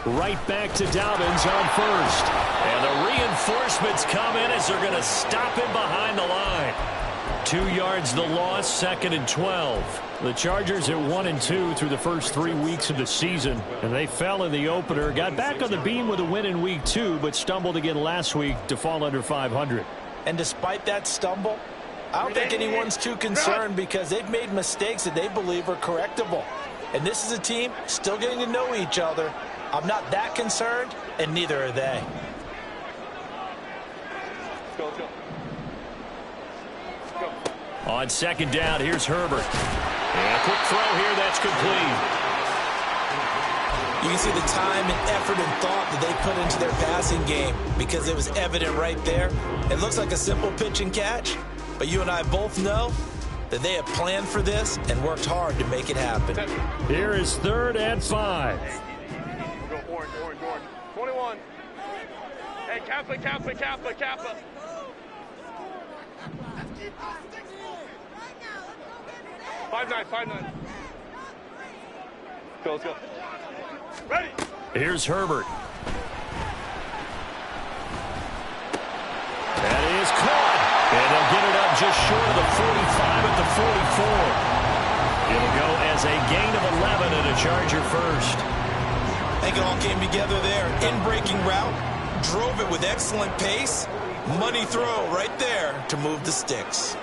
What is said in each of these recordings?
Right back to Dobbins on first. And the reinforcements come in as they're going to stop him behind the line. 2 yards the loss, 2nd and 12. The Chargers at 1-2 through the first 3 weeks of the season. And they fell in the opener, got back on the beam with a win in week 2, but stumbled again last week to fall under 500. And despite that stumble, I don't think anyone's too concerned because they've made mistakes that they believe are correctable. And this is a team still getting to know each other. I'm not that concerned, and neither are they. Let's go. On 2nd down, here's Herbert. And a quick throw here, that's complete. You can see the time and effort and thought that they put into their passing game because it was evident right there. It looks like a simple pitch and catch, but you and I both know that they have planned for this and worked hard to make it happen. Here is 3rd and 5. Go orange. 21. Hey, Kappa. 5-9. Let's go. Ready. Here's Herbert. That is caught. And they'll get it up just short of the 45 at the 44. It'll go as a gain of 11 and a Charger first. I think it all came together there. In-breaking route, drove it with excellent pace. Money throw right there to move the sticks.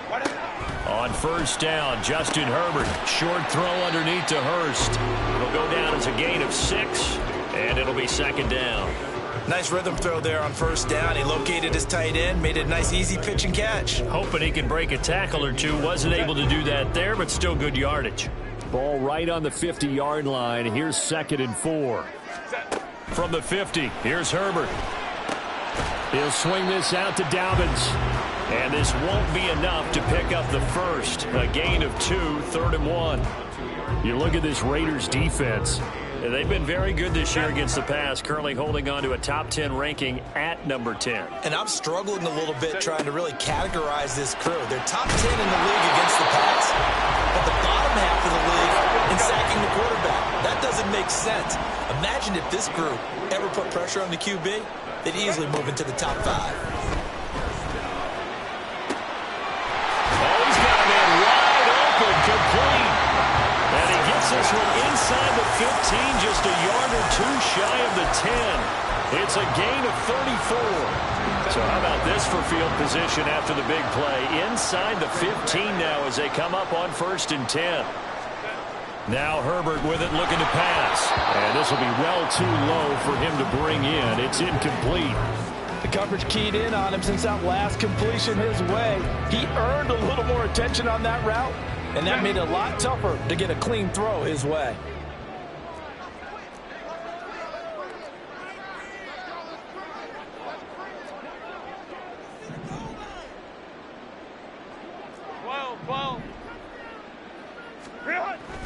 On 1st down, Justin Herbert. Short throw underneath to Hurst. It'll go down as a gain of 6, and it'll be 2nd down. Nice rhythm throw there on 1st down. He located his tight end, made it a nice, easy pitch and catch. Hoping he can break a tackle or two. Wasn't able to do that there, but still good yardage. Ball right on the 50-yard line. Here's 2nd and 4. From the 50, here's Herbert. He'll swing this out to Dobbins. And this won't be enough to pick up the first. A gain of 2, 3rd and 1. You look at this Raiders defense. They've been very good this year against the pass, currently holding on to a top 10 ranking at number 10. And I'm struggling a little bit trying to really categorize this crew. They're top 10 in the league against the pass, but the bottom half of the league in sacking the quarterback. That doesn't make sense. Imagine if this group ever put pressure on the QB, they'd easily move into the top 5. Complete. And he gets this one inside the 15, just a yard or 2 shy of the 10. It's a gain of 34. So how about this for field position after the big play? Inside the 15 now as they come up on 1st and 10. Now Herbert with it looking to pass. And this will be well too low for him to bring in. It's incomplete. The coverage keyed in on him since that last completion his way. He earned a little more attention on that route, and that made it a lot tougher to get a clean throw his way.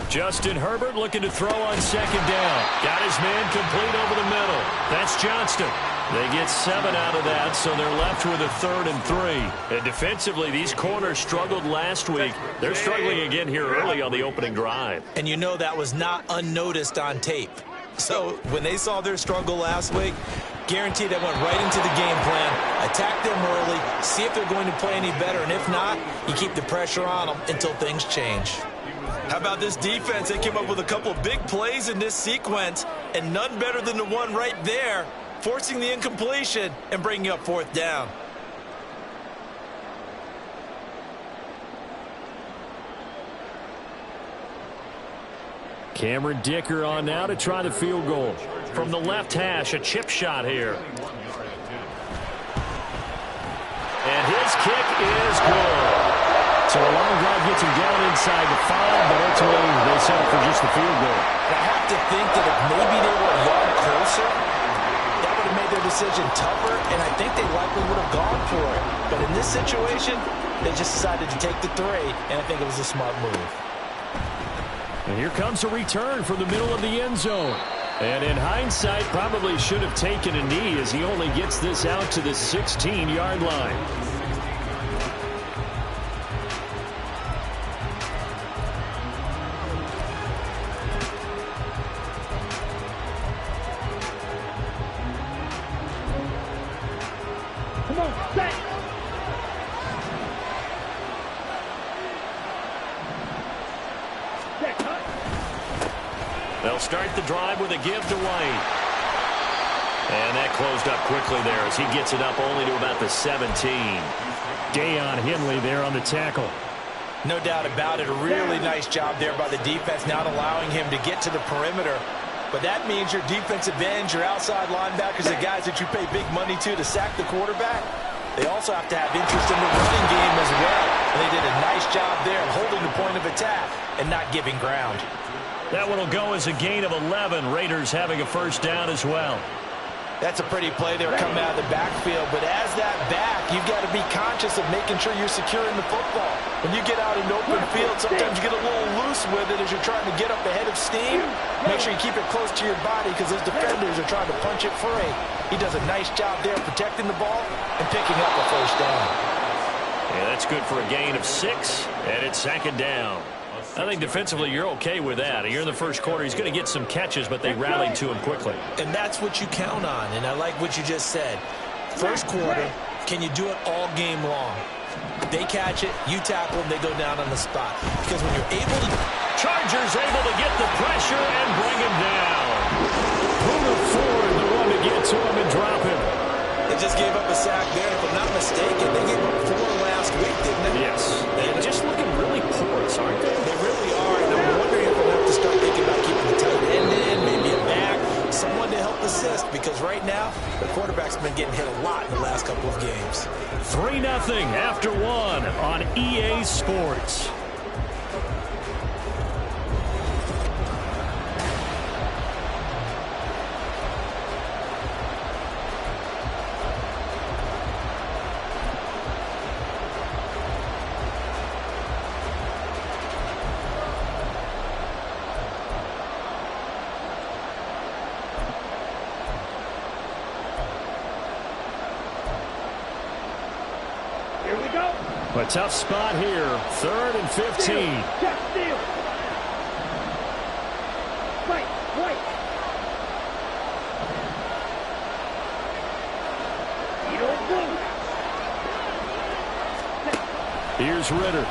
Justin Herbert looking to throw on 2nd down. Got his man complete over the middle. That's Johnston. They get 7 out of that, so they're left with a 3rd and 3. And defensively, these corners struggled last week. They're struggling again here early on the opening drive. And you know that was not unnoticed on tape. So when they saw their struggle last week, guaranteed they went right into the game plan, attack them early, see if they're going to play any better, and if not, you keep the pressure on them until things change. How about this defense? They came up with a couple of big plays in this sequence, and none better than the one right there, forcing the incompletion and bringing up 4th down. Cameron Dicker on now to try the field goal. From the left hash, a chip shot here. And his kick is good. So a long drive gets him down inside the 5, but ultimately they settle for just the field goal. I have to think that if maybe they were a yard closer, that would have made their decision tougher, and I think they likely would have gone for it. But in this situation, they just decided to take the 3, and I think it was a smart move. And here comes a return from the middle of the end zone. And in hindsight, probably should have taken a knee as he only gets this out to the 16-yard line. They'll start the drive with a give to White. And that closed up quickly there as he gets it up only to about the 17. Deion Henley there on the tackle. No doubt about it. A really nice job there by the defense, not allowing him to get to the perimeter. But that means your defensive ends, your outside linebackers, the guys that you pay big money to sack the quarterback, they also have to have interest in the running game as well. And they did a nice job there of holding the point of attack and not giving ground. That one will go as a gain of 11. Raiders having a first down as well. That's a pretty play there coming out of the backfield. But as that back, you've got to be conscious of making sure you're securing the football. When you get out in the open field, sometimes you get a little loose with it as you're trying to get up ahead of steam. Make sure you keep it close to your body because those defenders are trying to punch it free. He does a nice job there protecting the ball and picking up a first down. Yeah, that's good for a gain of 6, and it's second down. I think defensively you're okay with that. You're in the first quarter. He's going to get some catches, but they rallied to him quickly. And that's what you count on, and I like what you just said. First quarter, can you do it all game long? They catch it, you tackle them, they go down on the spot. Because when you're able to... Chargers able to get the pressure and bring him down. Boomer Ford, the one to get to him and drop him. They just gave up a sack there. If I'm not mistaken, they gave up 4 last week, didn't they? Yes. They're just looking really porous, aren't they? They really are. And I'm wondering if we'll have to start thinking about keeping the tight end in, maybe a back, someone to help assist. Because right now, the quarterback's been getting hit a lot in the last couple of games. 3-0 after 1 on EA Sports. A tough spot here. 3rd and 15. Here's Ritter.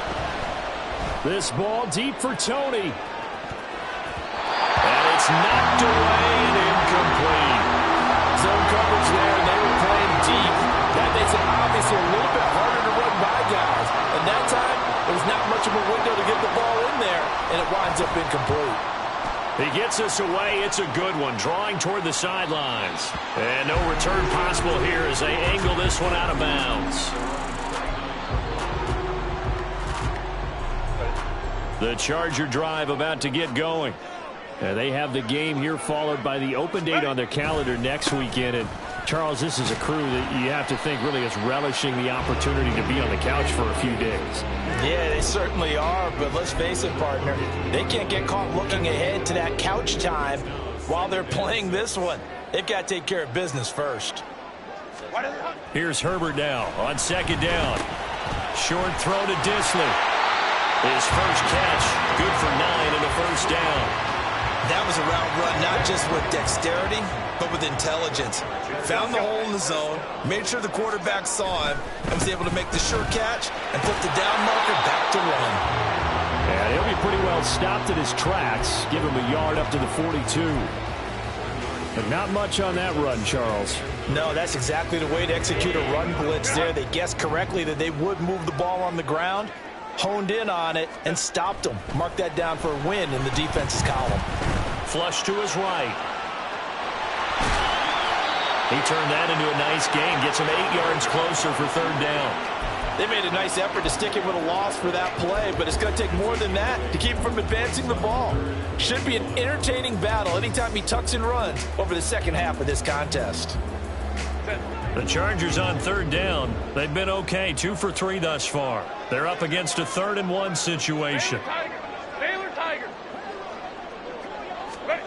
This ball deep for Tony. And it's knocked away and incomplete. Zone coverage there, and they were playing deep. That makes it obviously a little bit harder to run by guys. And that time, there's not much of a window to get the ball in there, and it winds up incomplete. He gets us away. It's a good one, drawing toward the sidelines. And no return possible here as they angle this one out of bounds. The Charger drive about to get going. And they have the game here followed by the open date on their calendar next weekend. And Charles, this is a crew that you have to think really is relishing the opportunity to be on the couch for a few days. Yeah, they certainly are, but let's face it, partner, they can't get caught looking ahead to that couch time while they're playing this one. They've got to take care of business first. Here's Herbert now on second down. Short throw to Disley. His first catch, good for 9 and a first down. That was a route run not just with dexterity, but with intelligence. Found the hole in the zone, made sure the quarterback saw him, and was able to make the sure catch and put the down marker back to run. And he'll be pretty well stopped at his tracks. Give him a yard up to the 42. But not much on that run, Charles. No, that's exactly the way to execute a run blitz there. They guessed correctly that they would move the ball on the ground, honed in on it, and stopped them. Mark that down for a win in the defense's column. Flush to his right. He turned that into a nice gain. Gets him 8 yards closer for third down. They made a nice effort to stick him with a loss for that play, but it's going to take more than that to keep him from advancing the ball. Should be an entertaining battle anytime he tucks and runs over the second half of this contest. The Chargers on third down. They've been okay, 2 for 3 thus far. They're up against a 3rd and 1 situation. Baylor Tiger. Ready.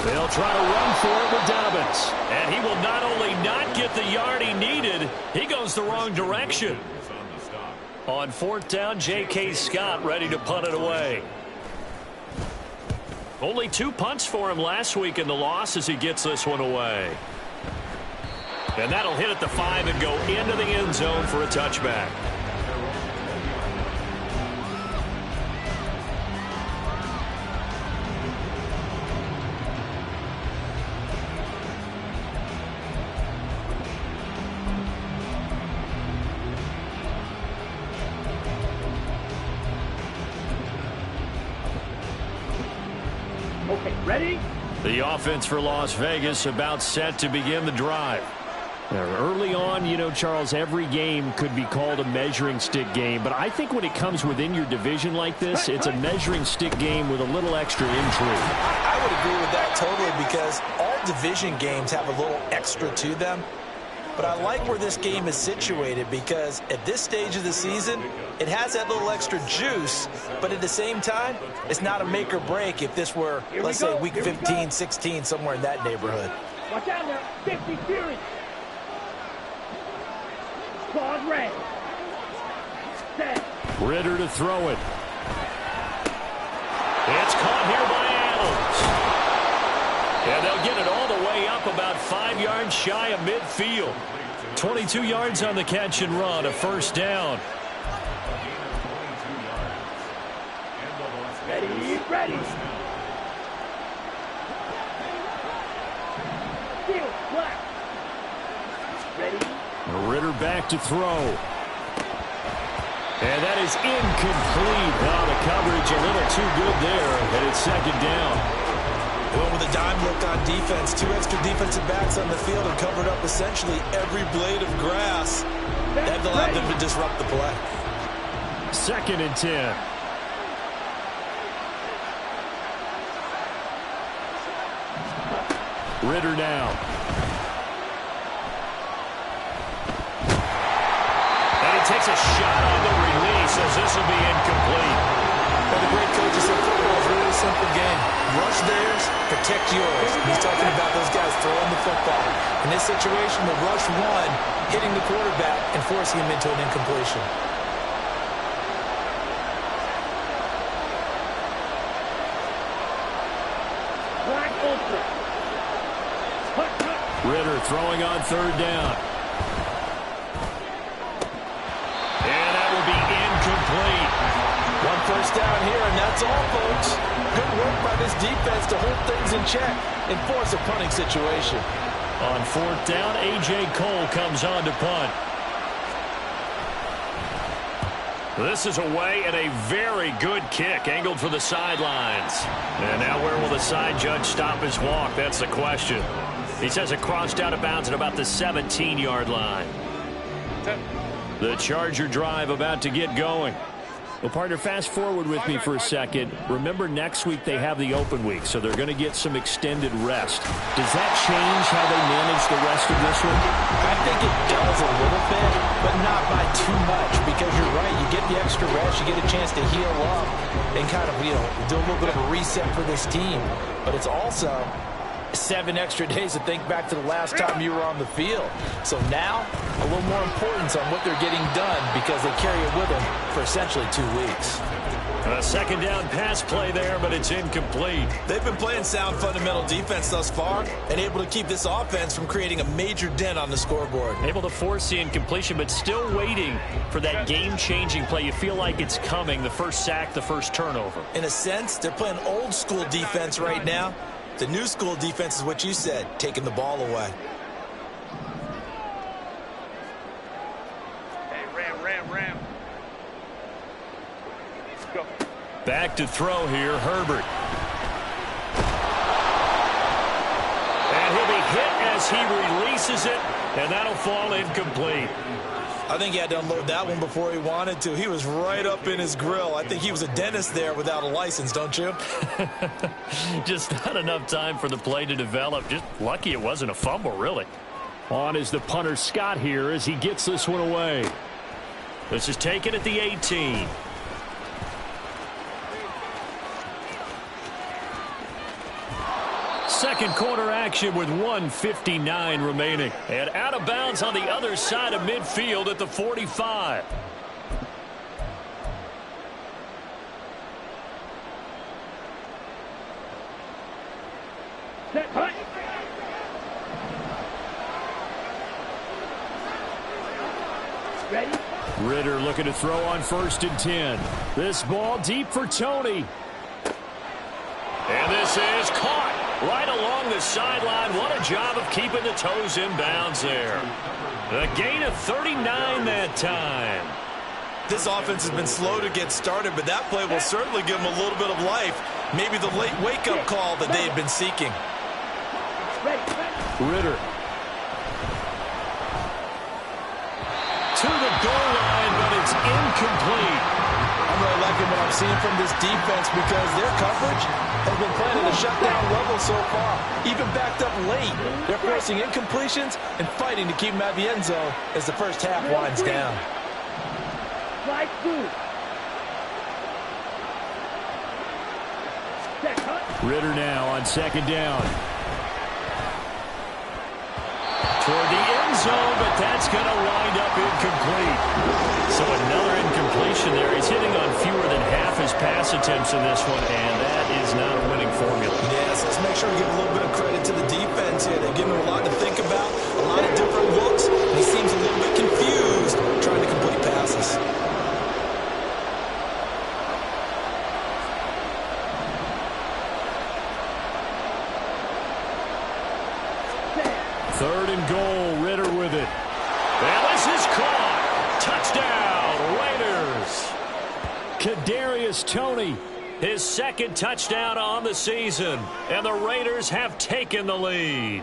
They'll try to run for it with Dobbins. And he will not only not get the yard he needed, he goes the wrong direction. On 4th down, J.K. Scott ready to punt it away. Only 2 punts for him last week in the loss as he gets this one away. And that'll hit at the 5 and go into the end zone for a touchback. Okay, ready? The offense for Las Vegas about set to begin the drive. Now, early on, you know, Charles, every game could be called a measuring stick game. But I think when it comes within your division like this, it's a measuring stick game with a little extra intrigue. I would agree with that totally because all division games have a little extra to them. But I like where this game is situated because at this stage of the season, it has that little extra juice, but at the same time, it's not a make or break if this were, let's say, week 15, 16, somewhere in that neighborhood. Watch out now. 50 Fury. Squad ready. Set. Ritter to throw it. It's caught here by Adams. And they'll get it all the way up about 5 yards shy of midfield. 22 yards on the catch and run, a first down. Ready, ready. Field, black. Ready. Ritter back to throw. And that is incomplete. Now the coverage a little too good there, and it's second down. Well, with a dime look on defense, 2 extra defensive backs on the field and covered up essentially every blade of grass. That allowed them to disrupt the play. Second and 10. Ritter now. And he takes a shot on the release as this will be incomplete. Well, the great coaches said football is a really simple game. Rush theirs, protect yours. He's talking about those guys throwing the football. In this situation, the rush one, hitting the quarterback and forcing him into an incompletion. Black ultra. Ritter throwing on third down. And that will be incomplete. One first down here, and that's all, folks. Good work by this defense to hold things in check and force a punting situation. On fourth down, A.J. Cole comes on to punt. This is away and a very good kick, angled for the sidelines. And now where will the side judge stop his walk? That's the question. He says it crossed out of bounds at about the 17-yard line. The Charger drive about to get going. Well, partner, fast forward with me for a second. Remember, next week they have the open week, so they're going to get some extended rest. Does that change how they manage the rest of this one? I think it does a little bit, but not by too much, because you're right. You get the extra rest, you get a chance to heal up and kind of, do a little bit of a reset for this team. But it's also 7 extra days to think back to the last time you were on the field. So now, a little more importance on what they're getting done because they carry it with them for essentially 2 weeks. A second down pass play there, but it's incomplete. They've been playing sound fundamental defense thus far and able to keep this offense from creating a major dent on the scoreboard. Able to force the incompletion, but still waiting for that game-changing play. You feel like it's coming, the first sack, the first turnover. In a sense, they're playing old-school defense right now. The new school defense is what you said, taking the ball away. Hey, ram. Let's go. Back to throw here, Herbert. And he'll be hit as he releases it, and that'll fall incomplete. I think he had to unload that one before he wanted to. He was right up in his grill. I think he was a dentist there without a license, don't you? Just not enough time for the play to develop. Just lucky it wasn't a fumble, really. On is the punter, Scott, here as he gets this one away. This is taken at the 18. Second quarter action with 1:59 remaining. And out of bounds on the other side of midfield at the 45. Set, hut. Ready? Ritter looking to throw on 1st and 10. This ball deep for Tony. And this is caught right along the sideline. What a job of keeping the toes in bounds there. A gain of 39 that time. This offense has been slow to get started, but that play will certainly give them a little bit of life. Maybe the late wake-up call that they had been seeking. Ritter. To the goal line, but it's incomplete. I'm really liking what I'm seeing from this defense because their coverage has been playing at a shutdown level so far. Even backed up late, they're forcing incompletions and fighting to keep them out of the end zone as the first half winds down. Ritter now on second down. Toward the end zone, but that's going to wind up incomplete. So another incompletion there. He's hitting on fewer than half his pass attempts in this one, and that is not a winning formula. Yes, let's make sure we give a little bit of credit to the defense here. They're giving him a lot to think about, a lot of different looks, and he seems a little bit confused trying to complete passes. Third and goal, Ritter with it. And this is caught. Touchdown, Raiders. Kadarius Toney, his second touchdown on the season. And the Raiders have taken the lead.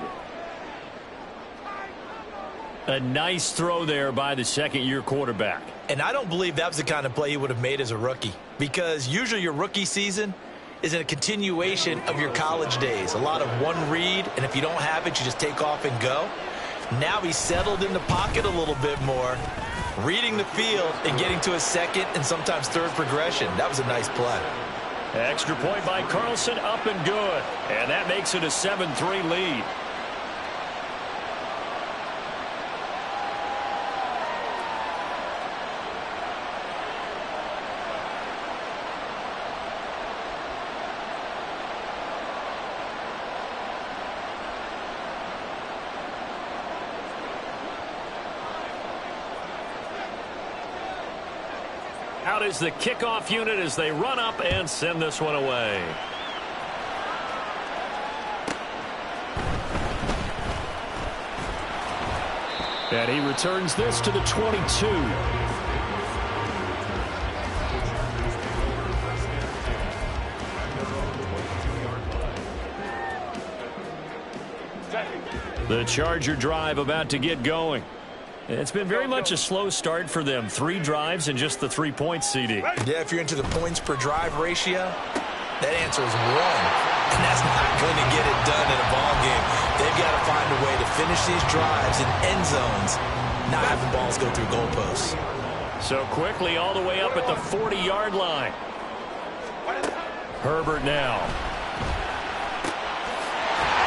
A nice throw there by the second-year quarterback. And I don't believe that was the kind of play he would have made as a rookie, because usually your rookie season is a continuation of your college days. A lot of one read, and if you don't have it, you just take off and go. Now he's settled in the pocket a little bit more, reading the field and getting to a second and sometimes third progression. That was a nice play. Extra point by Carlson, up and good. And that makes it a 7-3 lead. Out is the kickoff unit as they run up and send this one away. And he returns this to the 22. The Charger drive about to get going. It's been very much a slow start for them. 3 drives and just the 3 points, CD. Yeah, if you're into the points per drive ratio, that answer is 1. And that's not going to get it done in a ball game. They've got to find a way to finish these drives in end zones, not having balls go through goalposts. So quickly all the way up at the 40-yard line. Herbert now.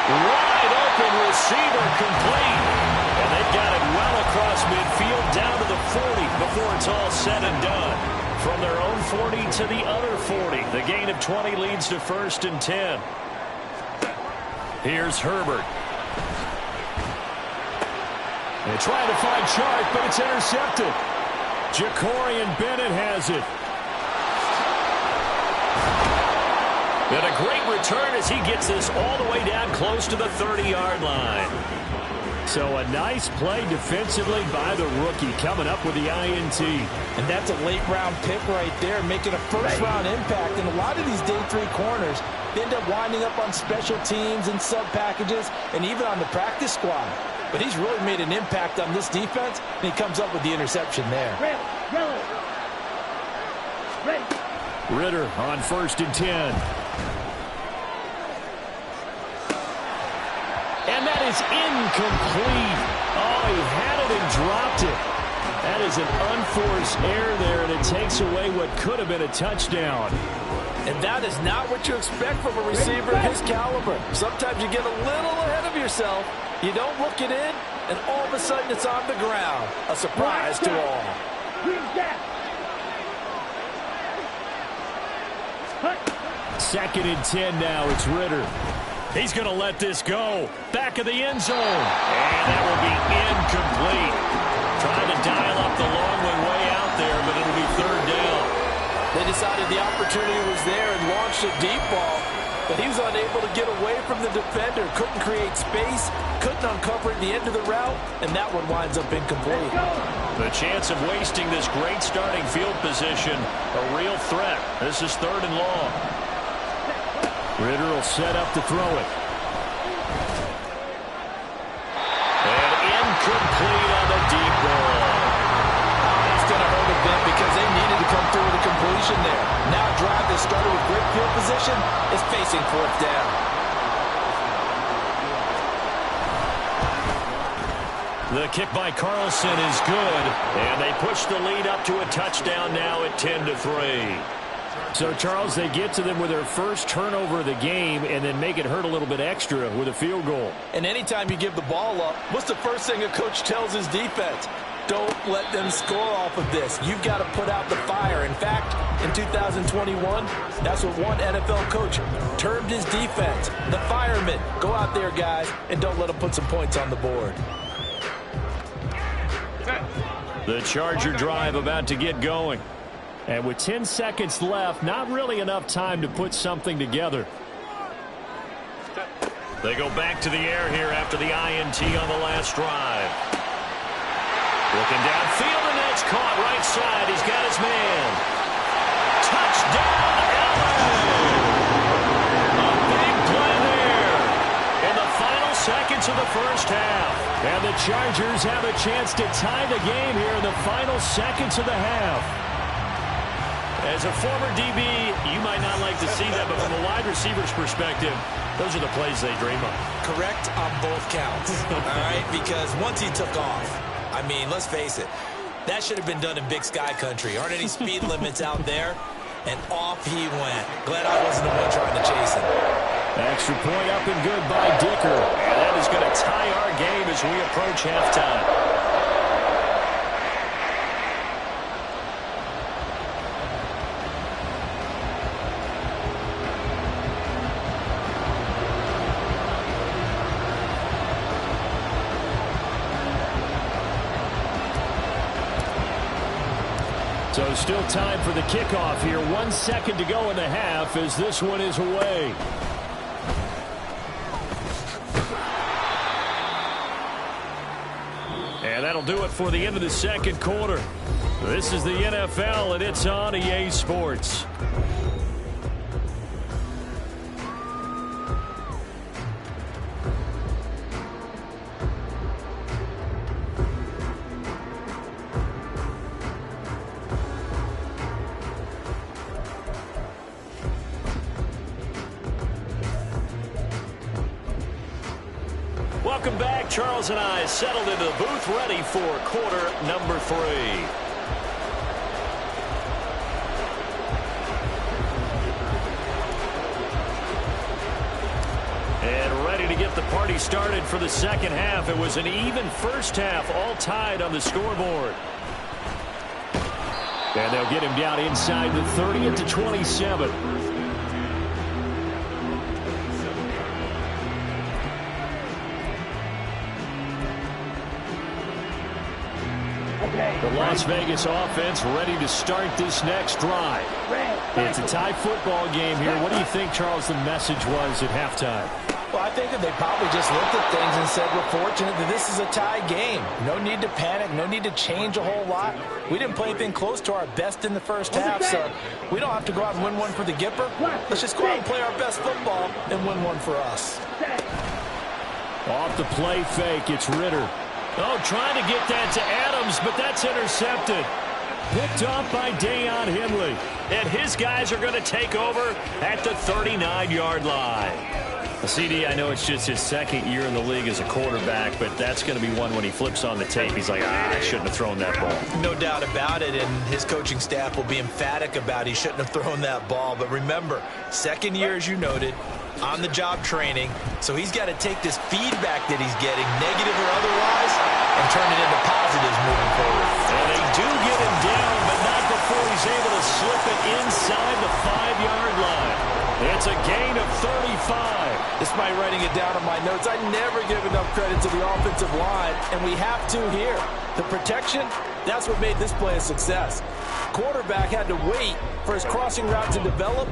Wide open receiver complete. And they've got it well across midfield down to the 40 before it's all said and done. From their own 40 to the other 40. The gain of 20 leads to 1st and 10. Here's Herbert. They're trying to find Chark, but it's intercepted. Jacorian Bennett has it. And a great return as he gets this all the way down close to the 30-yard line. So a nice play defensively by the rookie coming up with the INT. And that's a late-round pick right there, making a first-round impact. And a lot of these day 3 corners, they end up winding up on special teams and sub-packages and even on the practice squad. But he's really made an impact on this defense, and he comes up with the interception there. Ritter on 1st and 10. And that is incomplete. Oh, he had it and dropped it. That is an unforced error there, and it takes away what could have been a touchdown. And that is not what you expect from a receiver of his caliber. Sometimes you get a little ahead of yourself. You don't look it in, and all of a sudden it's on the ground. A surprise to all. Second and 10 now. It's Ritter. He's going to let this go. Back of the end zone. And that will be incomplete. Trying to dial up the long way out there, but it'll be 3rd down. They decided the opportunity was there and launched a deep ball. but he was unable to get away from the defender. Couldn't create space, couldn't uncover at the end of the route, and that one winds up incomplete. The chance of wasting this great starting field position, a real threat. This is 3rd and long. Ritter will set up to throw it. And incomplete on the deep ball. That's going to hurt a bit because they needed to come through with a completion there. Now a drive that started with great field position is facing 4th down. The kick by Carlson is good, and they push the lead up to a touchdown now at 10-3. So, Charles, they get to them with their first turnover of the game and then make it hurt a little bit extra with a field goal. And anytime you give the ball up, what's the first thing a coach tells his defense? Don't let them score off of this. You've got to put out the fire. In fact, in 2021, that's what one NFL coach termed his defense. The firemen. Go out there, guys, and don't let them put some points on the board. The Charger drive about to get going. And with 10 seconds left, not really enough time to put something together. They go back to the air here after the INT on the last drive. Looking downfield, and that's caught right side. He's got his man. Touchdown, LA! A big play there in the final seconds of the first half. And the Chargers have a chance to tie the game here in the final seconds of the half. As a former DB, you might not like to see that, but from a wide receiver's perspective, those are the plays they dream of. Correct on both counts, all right? Because once he took off, I mean, let's face it, that should have been done in Big Sky Country. Aren't any speed limits out there? And off he went. Glad I wasn't the one trying to chase him. Extra point up and good by Dicker. And that is going to tie our game as we approach halftime. So still time for the kickoff here. 1 second to go in the half as this one is away. And that'll do it for the end of the second quarter. This is the NFL, and it's on EA Sports. Welcome back. Charles and I settled into the booth ready for quarter number 3. And ready to get the party started for the second half. It was an even first half, all tied on the scoreboard. And they'll get him down inside the 30 at the 27. The Las Vegas offense ready to start this next drive. It's a tie football game here. What do you think, Charles, the message was at halftime? Well, I think that they probably just looked at things and said, we're fortunate that this is a tie game. No need to panic. No need to change a whole lot. We didn't play anything close to our best in the first half, so we don't have to go out and win one for the Gipper. Let's just go out and play our best football and win one for us. Off the play fake, it's Ritter. Oh, trying to get that to Adams, but that's intercepted. Picked off by Deion Henley. And his guys are going to take over at the 39-yard line. CD, I know it's just his second year in the league as a quarterback, but that's going to be one when he flips on the tape. He's like, I shouldn't have thrown that ball. No doubt about it, and his coaching staff will be emphatic about he shouldn't have thrown that ball. But remember, second year, as you noted, on-the-job training, so he's got to take this feedback that he's getting, negative or otherwise, and turn it into positives moving forward. And they do get him down, but not before he's able to slip it inside the 5-yard line. It's a gain of 35. Despite writing it down on my notes, I never give enough credit to the offensive line, and we have to here. The protection, that's what made this play a success. Quarterback had to wait for his crossing route to develop,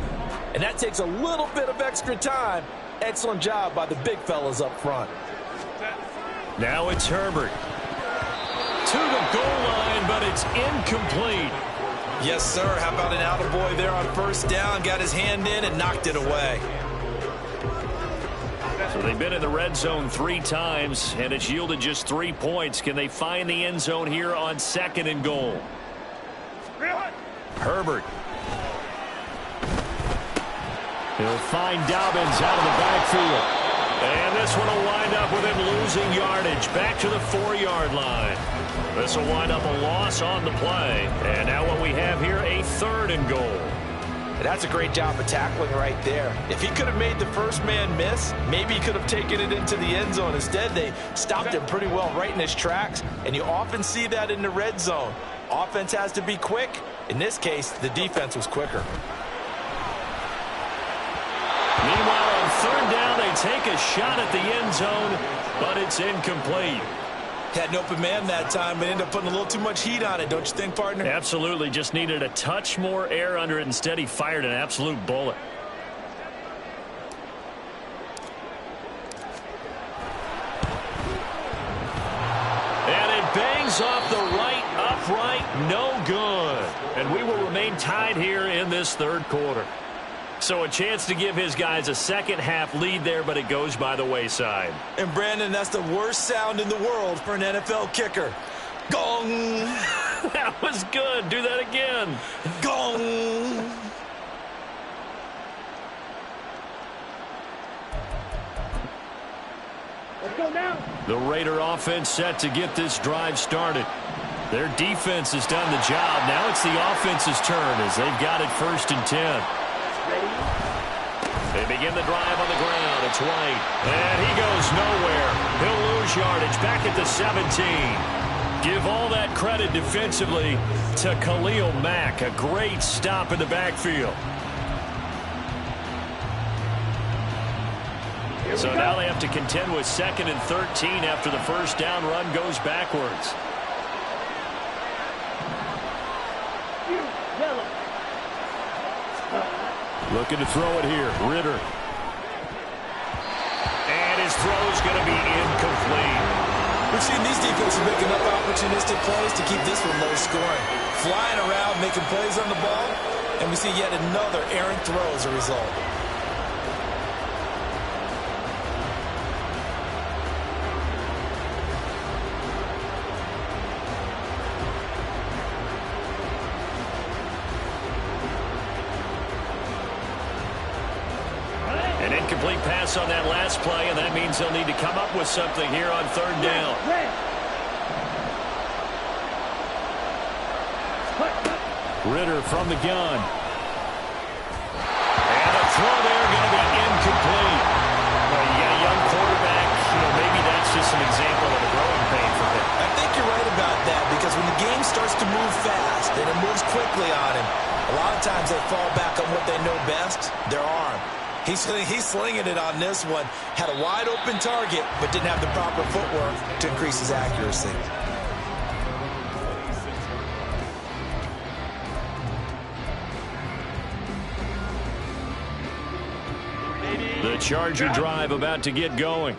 and that takes a little bit of extra time. Excellent job by the big fellas up front. Now it's Herbert. To the goal line, but it's incomplete. Yes, sir. How about an attaboy there on first down? Got his hand in and knocked it away. So they've been in the red zone 3 times, and it's yielded just 3 points. Can they find the end zone here on 2nd and goal? Herbert. He'll find Dobbins out of the backfield. And this one will wind up with him losing yardage back to the 4-yard line. This will wind up a loss on the play. And now what we have here, a 3rd and goal. That's a great job of tackling right there. If he could have made the first man miss, maybe he could have taken it into the end zone. Instead, they stopped him pretty well right in his tracks. And you often see that in the red zone. Offense has to be quick. In this case, the defense was quicker. Meanwhile, on 3rd down, they take a shot at the end zone, but it's incomplete. Had an open man that time, but ended up putting a little too much heat on it, don't you think, partner? Absolutely. Just needed a touch more air under it. Instead, he fired an absolute bullet. And it bangs off the right upright. No good. And we will remain tied here in this 3rd quarter. So a chance to give his guys a second-half lead there, but it goes by the wayside. And, Brandon, that's the worst sound in the world for an NFL kicker. Gong! That was good. Do that again. Gong! Let's go now. The Raider offense set to get this drive started. Their defense has done the job. Now it's the offense's turn as they've got it 1st and 10. They begin the drive on the ground. It's White. And he goes nowhere. He'll lose yardage back at the 17. Give all that credit defensively to Khalil Mack. A great stop in the backfield. So now they have to contend with 2nd and 13 after the first down run goes backwards. Looking to throw it here. Ritter. And his throw is going to be incomplete. We've seen these defenses make enough opportunistic plays to keep this one low scoring. Flying around, making plays on the ball, and we see yet another errant throw as a result. An incomplete pass on that last play, and that means they'll need to come up with something here on 3rd down. Ritter from the gun. And a throw there going to be incomplete. Well, you got a young quarterback. Maybe that's just an example of a growing pain for him. I think you're right about that, because when the game starts to move fast and it moves quickly on him, a lot of times they fall back on what they know best, their arm. He's slinging it on this one. Had a wide open target, but didn't have the proper footwork to increase his accuracy. The Charger drive about to get going.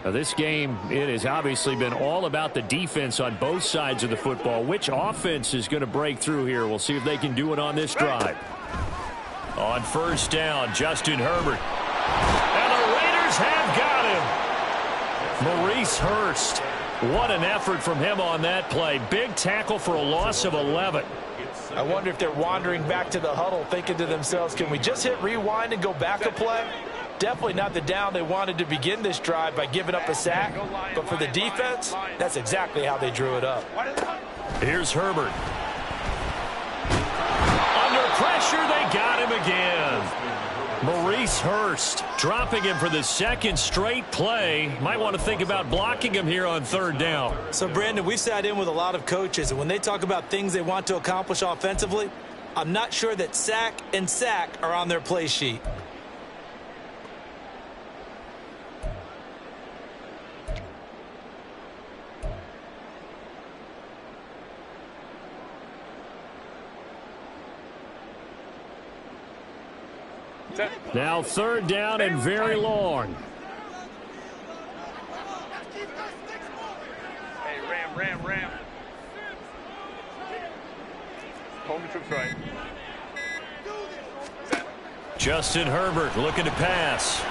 Now this game, it has obviously been all about the defense on both sides of the football. Which offense is going to break through here? We'll see if they can do it on this drive. On 1st down, Justin Herbert. And the Raiders have got him. Maurice Hurst. What an effort from him on that play. Big tackle for a loss of 11. I wonder if they're wandering back to the huddle thinking to themselves, can we just hit rewind and go back a play? Definitely not the down they wanted to begin this drive by giving up a sack. But for the defense, that's exactly how they drew it up. Here's Herbert. Under pressure, they got him again. Maurice Hurst dropping him for the 2nd straight play. Might want to think about blocking him here on 3rd down. So, Brandon, we've sat in with a lot of coaches, and when they talk about things they want to accomplish offensively, I'm not sure that sack and sack are on their play sheet. Now 3rd down and very long. Hey, ram. Home troops right. Justin Herbert looking to pass.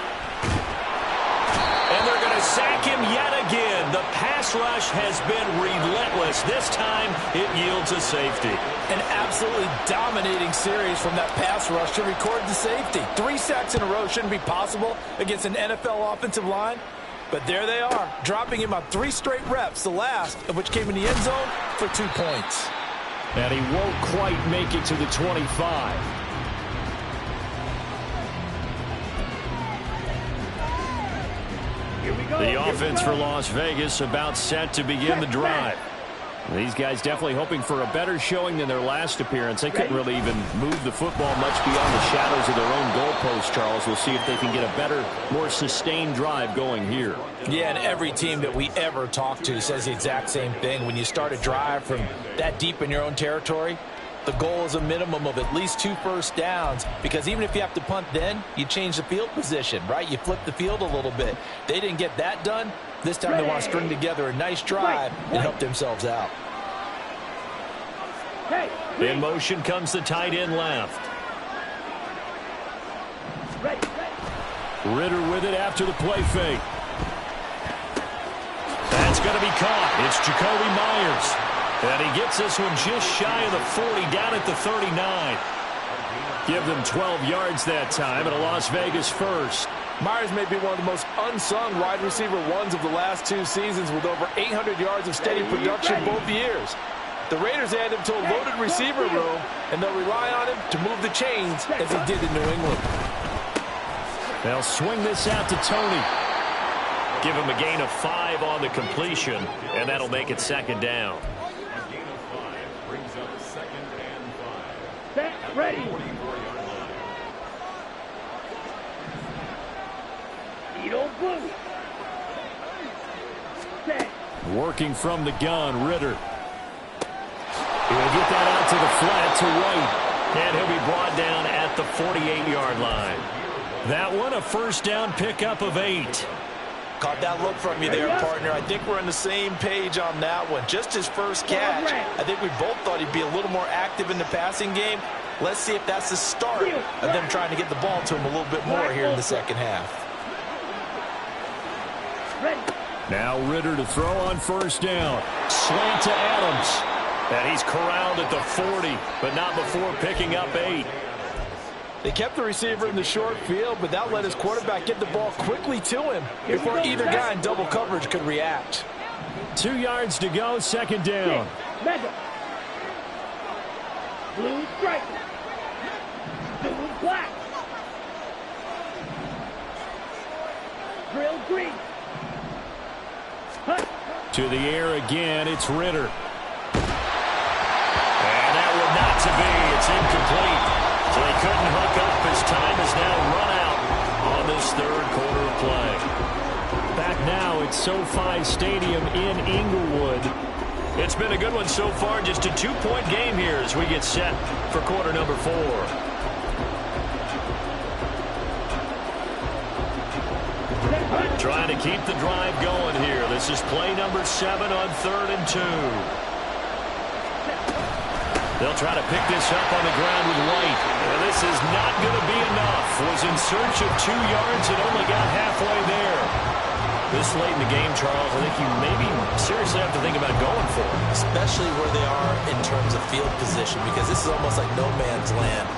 And they're going to sack him yet again. The pass rush has been relentless. This time it yields a safety. An absolutely dominating series from that pass rush to record the safety. 3 sacks in a row shouldn't be possible against an NFL offensive line. But there they are, dropping him on 3 straight reps, the last of which came in the end zone for 2 points. And he won't quite make it to the 25. The offense for Las Vegas about set to begin the drive. These guys definitely hoping for a better showing than their last appearance. They couldn't really even move the football much beyond the shadows of their own goalpost, Charles. We'll see if they can get a better, more sustained drive going here. Yeah, and every team that we ever talk to says the exact same thing. When you start a drive from that deep in your own territory, the goal is a minimum of at least 2 first downs, because even if you have to punt then, you change the field position, right? You flip the field a little bit. They didn't get that done. This time they want to string together a nice drive and help themselves out. In motion comes the tight end left. Ritter with it after the play fake. That's going to be caught. It's Jacoby Myers. And he gets this one just shy of the 40, down at the 39. Give them 12 yards that time, and a Las Vegas first. Myers may be one of the most unsung wide receiver ones of the last 2 seasons, with over 800 yards of steady production both years. The Raiders add him to a loaded receiver room, and they'll rely on him to move the chains as he did in New England. They'll swing this out to Tony. Give him a gain of 5 on the completion, and that'll make it 2nd down. Set, ready. Needle blue. Set. Working from the gun, Ritter. He'll get that out to the flat to right. And he'll be brought down at the 48-yard line. That one, a first down pickup of 8. Caught that look from you there, partner. I think we're on the same page on that one. Just his first catch. I think we both thought he'd be a little more active in the passing game. Let's see if that's the start of them trying to get the ball to him a little bit more here in the second half. Now Ritter to throw on first down. Slant to Adams. And he's corralled at the 40, but not before picking up 8. They kept the receiver in the short field, but that let his quarterback get the ball quickly to him before either guy in double coverage could react. 2 yards to go, 2nd down. Mega. Blue stripe. Blue black. Drill green. Hut. To the air again, it's Ritter. And that one not to be. It's incomplete. So they couldn't hook up. His time is now run out on this 3rd quarter of play. Back now at SoFi Stadium in Inglewood. It's been a good one so far. Just a 2-point game here as we get set for quarter number 4. Trying to keep the drive going here. This is play number 7 on 3rd and 2. They'll try to pick this up on the ground with White. And this is not going to be enough. Was in search of 2 yards and only got halfway there. This late in the game, Charles, I think you maybe seriously have to think about going for it. Especially where they are in terms of field position, because this is almost like no man's land.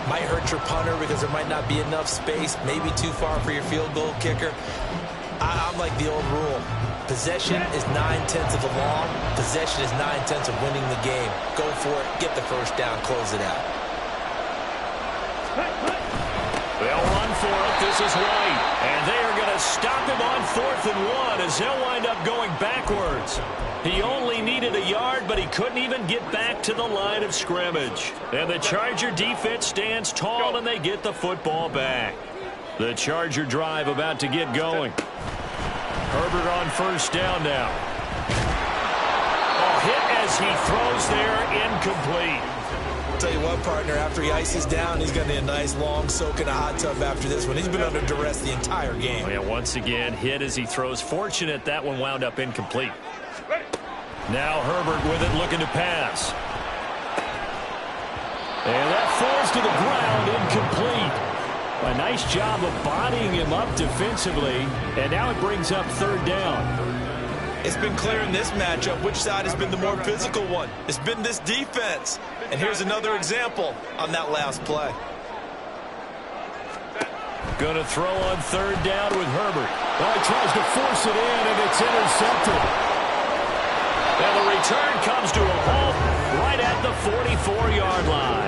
Might hurt your punter because there might not be enough space, maybe too far for your field goal kicker. I'm like the old rule. Possession is 9/10 of the law. Possession is 9/10 of winning the game. Go for it. Get the first down. Close it out. They'll run for it. This is White. And they are going to stop him on 4th and 1 as they'll wind up going backwards. He only needed a yard, but he couldn't even get back to the line of scrimmage. And the Charger defense stands tall, and they get the football back. The Charger drive about to get going. Herbert on first down now. A hit as he throws there, incomplete. tell you what, partner, after he ices down, he's going to need a nice long soak in a hot tub after this one. He's been under duress the entire game. Oh, yeah, once again, hit as he throws. Fortunate that one wound up incomplete. Now Herbert with it, looking to pass. And that falls to the ground, incomplete. A nice job of bodying him up defensively, and now it brings up third down. It's been clear in this matchup which side has been the more physical one. It's been this defense. And here's another example on that last play. Going to throw on third down with Herbert. Oh, he tries to force it in, and it's intercepted. And the return comes to a halt right at the 44-yard line.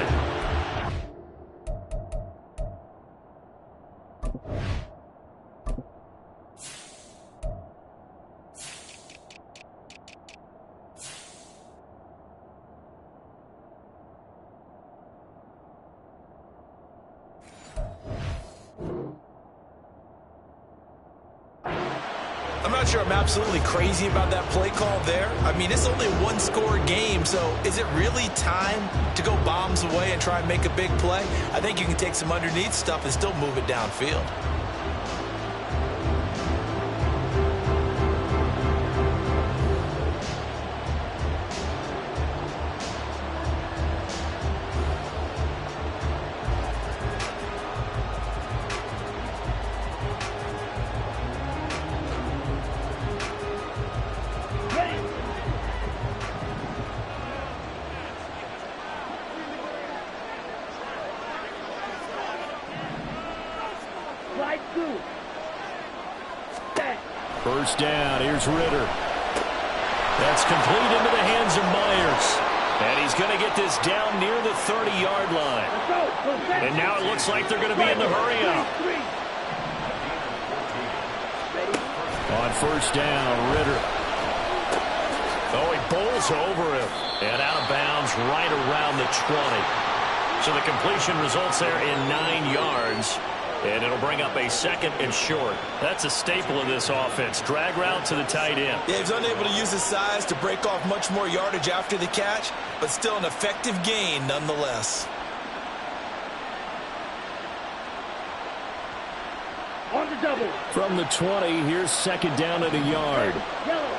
I'm not sure I'm absolutely crazy about that play call there. I mean, it's only a one-score game, so is it really time to go bombs away and try and make a big play? I think you can take some underneath stuff and still move it downfield. First down, here's Ritter. That's complete into the hands of Myers. And he's going to get this down near the 30-yard line. And now it looks like they're going to be in the hurry-up. On first down, Ritter. Oh, he bowls over him. And out of bounds right around the 20. So the completion results there in 9 yards. And it'll bring up a second and short. That's a staple of this offense. Drag route to the tight end. Yeah, he's unable to use his size to break off much more yardage after the catch, but still an effective gain nonetheless. On the double. From the 20, here's second down at a yard. Yellow.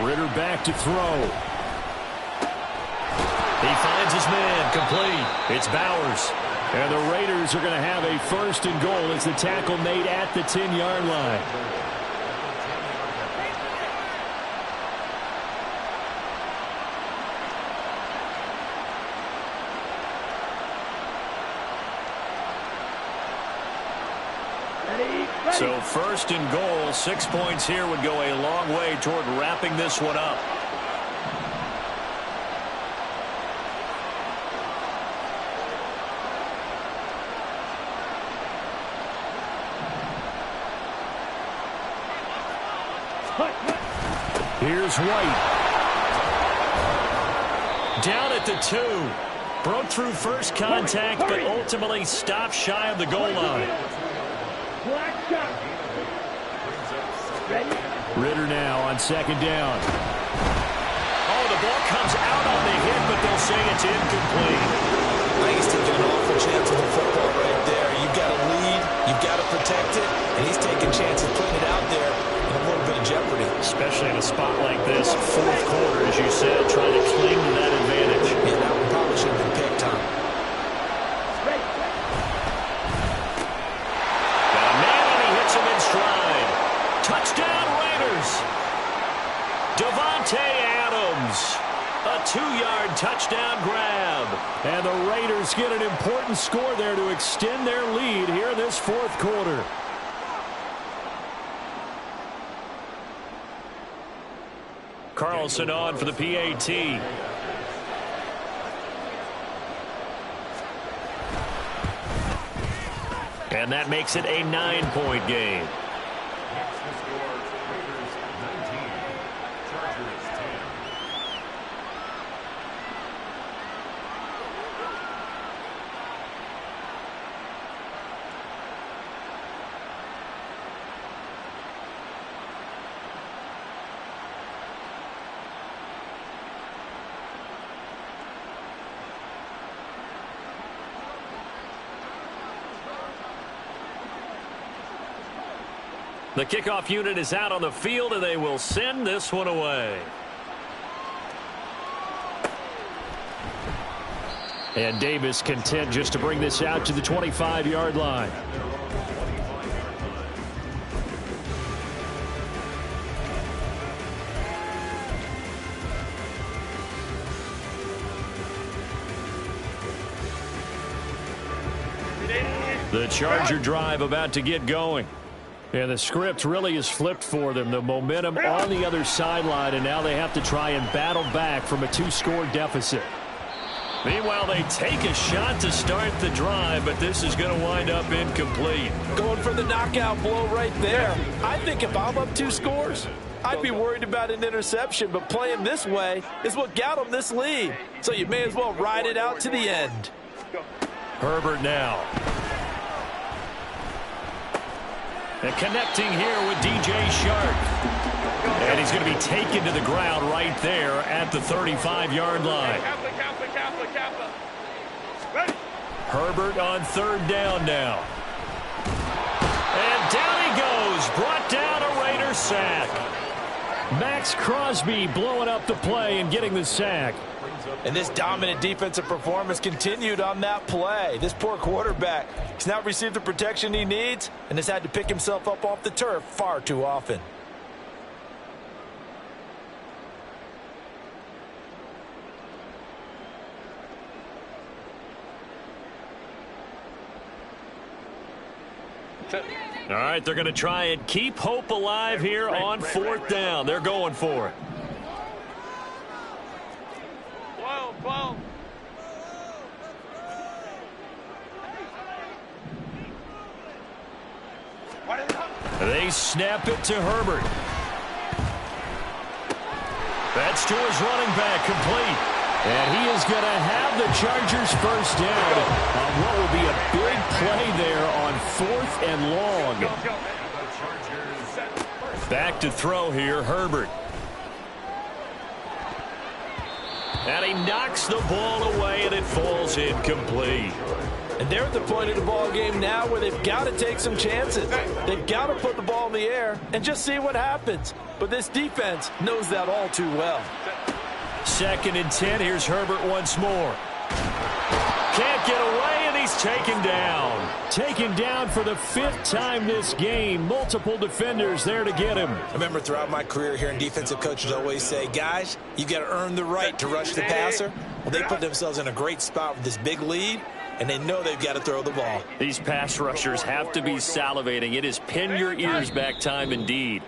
Ritter back to throw. He finds his man, complete. It's Bowers. And the Raiders are going to have a first and goal as the tackle made at the 10-yard line. So first and goal, 6 points here would go a long way toward wrapping this one up. Here's White. Down at the 2. Broke through first contact, but ultimately stopped shy of the goal line. Ritter now on second down. Oh, the ball comes out on the hit, but they'll say it's incomplete. I think he's taking an awful chance with the football right there. You've got to lead, you've got to protect it, and he's taking chances putting it out there in a little bit of jeopardy. Especially in a spot like this, fourth quarter, as you said, trying to cling to that advantage. Yeah, that one probably should have been picked, Tom. Touchdown Raiders. Davante Adams. A 2-yard touchdown grab. And the Raiders get an important score there to extend their lead here in this fourth quarter. Carlson on for the PAT. And that makes it a 9-point game. The kickoff unit is out on the field, and they will send this one away. And Davis content just to bring this out to the 25-yard line. The Charger drive about to get going. And the script really is flipped for them. The momentum on the other sideline, and now they have to try and battle back from a 2-score deficit. Meanwhile, they take a shot to start the drive, but this is going to wind up incomplete. Going for the knockout blow right there. I think if I'm up 2 scores, I'd be worried about an interception, but playing this way is what got them this lead. So you may as well ride it out to the end. Herbert now. And connecting here with DJ Shark. And he's going to be taken to the ground right there at the 35-yard line. Herbert on 3rd down now. And down he goes. Brought down a Raider sack. Max Crosby blowing up the play and getting the sack. And this dominant defensive performance continued on that play. This poor quarterback, he's not received the protection he needs and has had to pick himself up off the turf far too often. All right, they're going to try and keep hope alive here on 4th down. They're going for it. 12. They snap it to Herbert. That's to his running back, complete. And he is going to have the Chargers first down on what will be a big play there on 4th and long. Back to throw here, Herbert. And he knocks the ball away, and it falls incomplete. And they're at the point of the ball game now where they've got to take some chances. They've got to put the ball in the air and just see what happens. But this defense knows that all too well. 2nd and 10. Here's Herbert once more. Can't get away, and he's taken down. Taken down for the 5th time this game. Multiple defenders there to get him. I remember throughout my career here, defensive coaches always say, guys, you got to earn the right to rush the passer. Well, they put themselves in a great spot with this big lead, and they know they've got to throw the ball. These pass rushers have to be salivating. It is pin your ears back time indeed.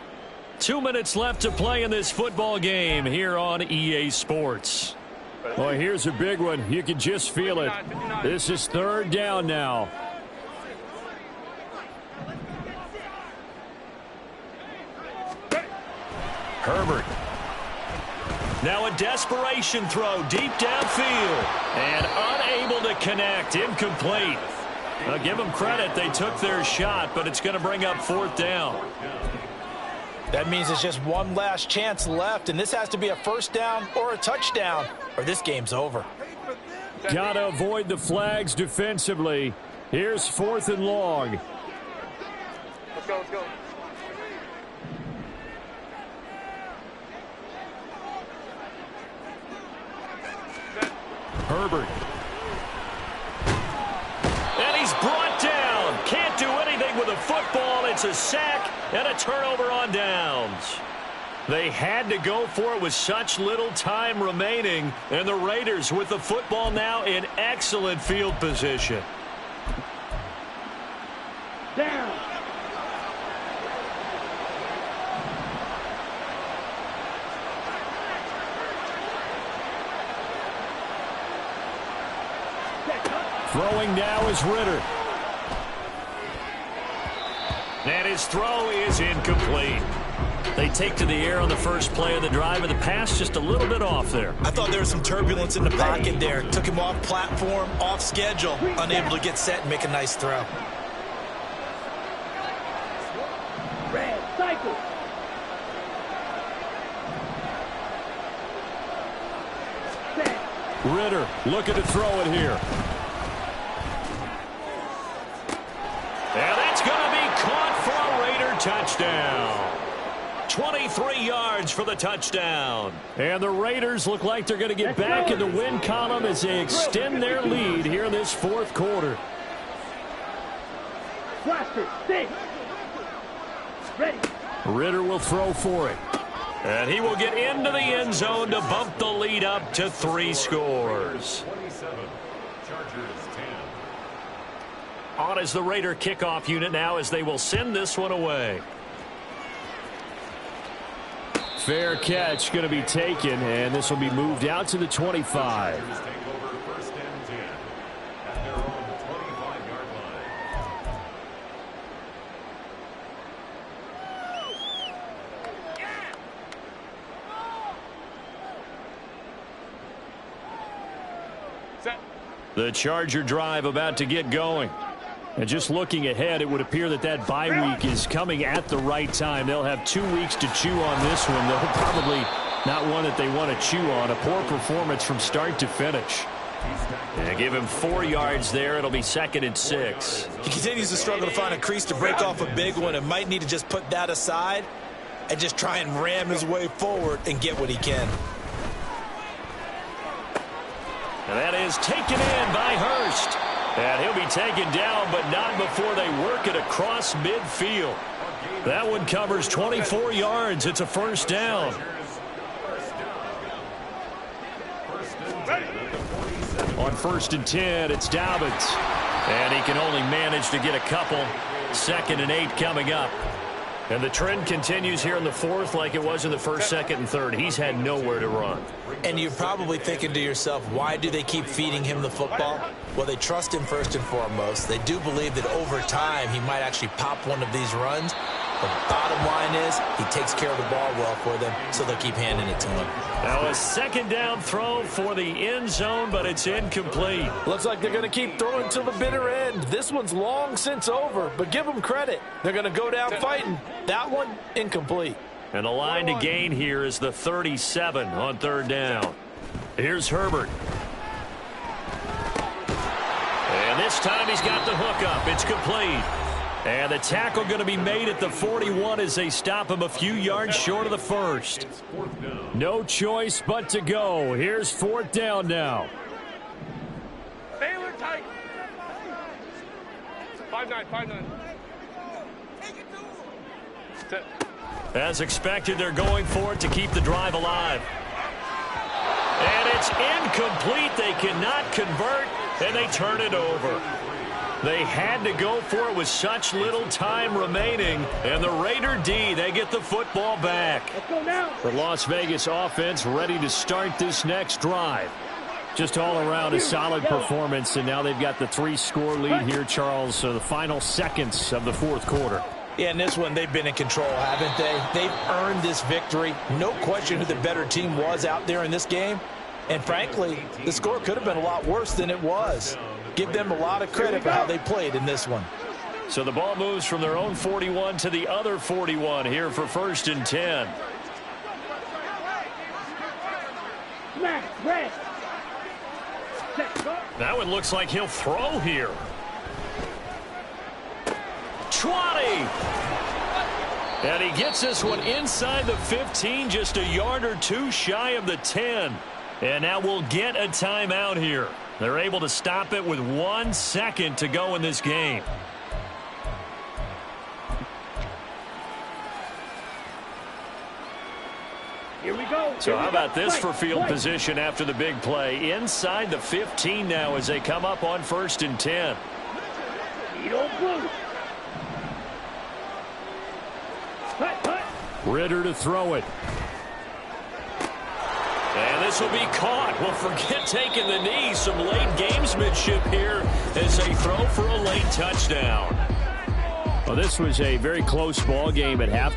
2 minutes left to play in this football game here on EA Sports. Well, here's a big one. You can just feel it. This is 3rd down now. Herbert. Now a desperation throw deep downfield. And unable to connect. Incomplete. Now give them credit. They took their shot, but it's going to bring up 4th down. That means it's just one last chance left, and this has to be a 1st down or a touchdown, or this game's over. Got to avoid the flags defensively. Here's 4th and long. Let's go. Herbert. And he's brought down. Can't do anything with a football. It's a sack and a turnover on downs. They had to go for it with such little time remaining. And the Raiders with the football now in excellent field position. Down. Throwing now is Ritter. And his throw is incomplete. They take to the air on the first play of the drive, and the pass just a little bit off there. I thought there was some turbulence in the pocket there. Took him off platform, off schedule, unable to get set and make a nice throw. Red, cycle. Ritter looking to throw it here. And that's going to be caught for a Raider touchdown. 23 yards for the touchdown. And the Raiders look like they're going to get back in the win column as they extend their lead here in this fourth quarter. Blaster, stay. Ready. Ritter will throw for it. And he will get into the end zone to bump the lead up to 3 scores. On is the Raider kickoff unit now as they will send this one away. Fair catch going to be taken, and this will be moved out to the 25. The Charger drive about to get going. And just looking ahead, it would appear that that bye week is coming at the right time. They'll have 2 weeks to chew on this one. They'll probably not one that they want to chew on. A poor performance from start to finish. And give him 4 yards there. It'll be 2nd and 6. He continues to struggle to find a crease to break off a big one and might need to just put that aside and just try and ram his way forward and get what he can. And that is taken in by Hurst. And he'll be taken down, but not before they work it across midfield. That one covers 24 yards. It's a first down. On 1st and 10, it's Dobbins. And he can only manage to get a couple. 2nd and 8 coming up. And the trend continues here in the fourth like it was in the first, 2nd, and 3rd. He's had nowhere to run. And you're probably thinking to yourself, why do they keep feeding him the football? Well, they trust him first and foremost. They do believe that over time he might actually pop one of these runs. The bottom line is he takes care of the ball well for them, so they'll keep handing it to him. Now a 2nd down throw for the end zone, but it's incomplete. Looks like they're going to keep throwing till the bitter end. This one's long since over, but give them credit. They're going to go down fighting. That one, incomplete. And the line to gain here is the 37 on 3rd down. Here's Herbert. And this time he's got the hook up. It's complete. And the tackle going to be made at the 41 as they stop him a few yards short of the first. No choice but to go. Here's 4th down now. Baylor tight. 5-9, 5-9. As expected, they're going for it to keep the drive alive. And it's incomplete. They cannot convert, and they turn it over. They had to go for it with such little time remaining. And the Raider D, they get the football back. Let's go now. The Las Vegas offense ready to start this next drive. Just all around a solid performance, and now they've got the 3-score lead here, Charles. So the final seconds of the fourth quarter. Yeah, in this one, they've been in control, haven't they? They've earned this victory. No question who the better team was out there in this game. And frankly, the score could have been a lot worse than it was. Give them a lot of credit for how they played in this one. So the ball moves from their own 41 to the other 41 here for 1st and 10. That one looks like he'll throw here. 20. And he gets this one inside the 15, just a yard or 2 shy of the 10. And now we'll get a timeout here. They're able to stop it with 1 second to go in this game. Here we go. So how about this for field position after the big play? Inside the 15 now as they come up on 1st and 10. Ritter to throw it. And this will be caught. Well, forget taking the knee. Some late gamesmanship here as they throw for a late touchdown. Well, this was a very close ball game at halftime.